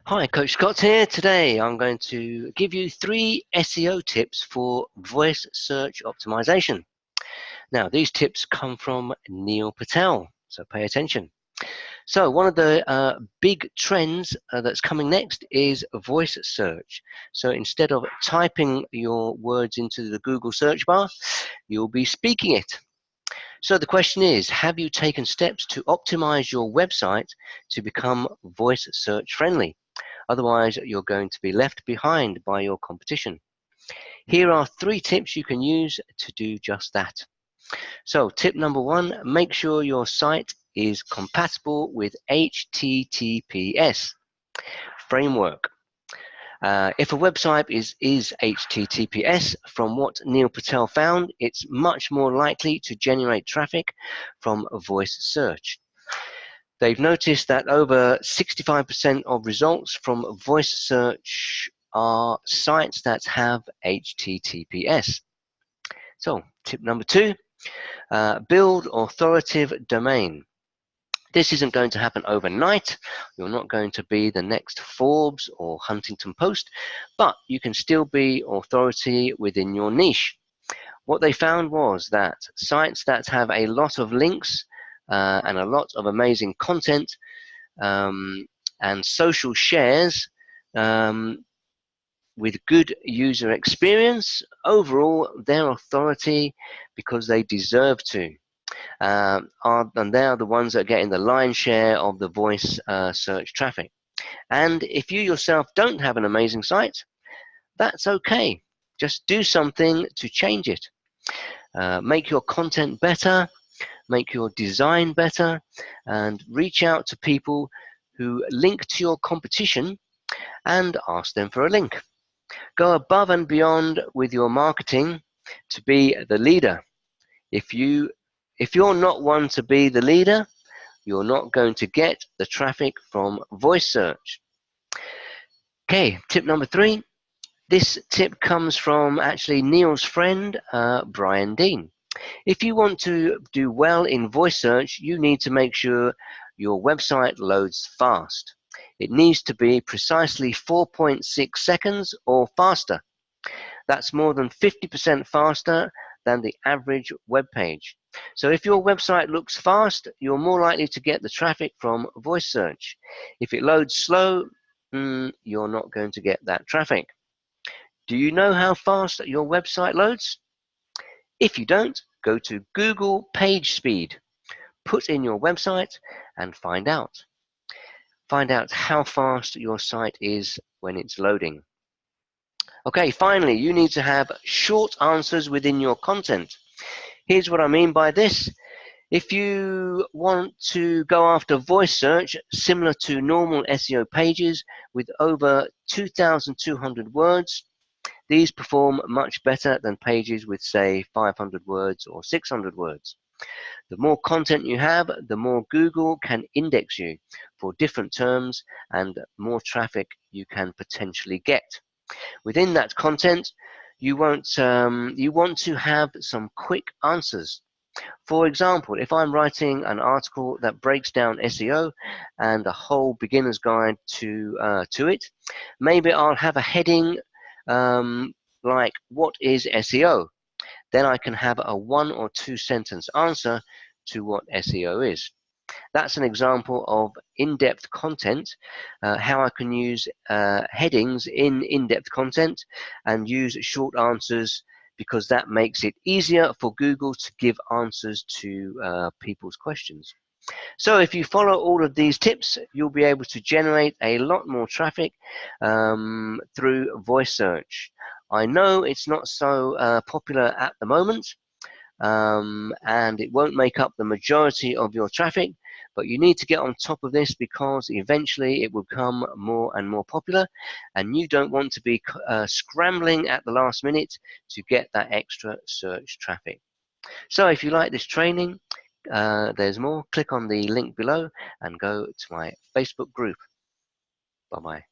Hi, Coach Scott here. Today I'm going to give you 3 SEO tips for voice search optimization. Now, these tips come from Niel Patel, so pay attention. So one of the big trends that's coming next is voice search. So instead of typing your words into the Google search bar, you'll be speaking it. So the question is, have you taken steps to optimize your website to become voice search friendly? Otherwise, you're going to be left behind by your competition. Here are 3 tips you can use to do just that. So tip number 1, make sure your site is compatible with HTTPS framework. If a website is HTTPS, from what Niel Patel found, it's much more likely to generate traffic from a voice search. They've noticed that over 65% of results from voice search are sites that have HTTPS. So, tip number 2, build authoritative domain. This isn't going to happen overnight. You're not going to be the next Forbes or Huntington Post, but you can still be authority within your niche. What they found was that sites that have a lot of links and a lot of amazing content and social shares with good user experience, overall their authority, because they deserve to, and they are the ones that are getting the lion's share of the voice search traffic. And if you yourself don't have an amazing site, that's okay. Just do something to change it. Make your content better, make your design better, and reach out to people who link to your competition and ask them for a link. Go above and beyond with your marketing to be the leader. If you're not one to be the leader, you're not going to get the traffic from voice search. Okay, tip number 3. This tip comes from actually Niel's friend, Brian Dean. If you want to do well in voice search, you need to make sure your website loads fast. It needs to be precisely 4.6 seconds or faster. That's more than 50% faster than the average web page. So if your website looks fast, you're more likely to get the traffic from voice search. If it loads slow, you're not going to get that traffic. Do you know how fast your website loads? If you don't, go to Google Page Speed. Put in your website and find out. Find out how fast your site is when it's loading. Okay, finally, you need to have short answers within your content. Here's what I mean by this. If you want to go after voice search similar to normal SEO pages with over 2,200 words, these perform much better than pages with, say, 500 words or 600 words. The more content you have, the more Google can index you for different terms and more traffic you can potentially get. Within that content, you want to have some quick answers. For example, if I'm writing an article that breaks down SEO and a whole beginner's guide to it, maybe I'll have a heading like, what is SEO? Then I can have a 1 or 2 sentence answer to what SEO is. That's an example of in-depth content, how I can use headings in in-depth content and use short answers, because that makes it easier for Google to give answers to people's questions. So if you follow all of these tips, you'll be able to generate a lot more traffic through voice search. I know it's not so popular at the moment, and it won't make up the majority of your traffic, but you need to get on top of this, because eventually it will become more and more popular, and you don't want to be scrambling at the last minute to get that extra search traffic. So if you like this training, there's more. Click on the link below and go to my Facebook group. Bye-bye.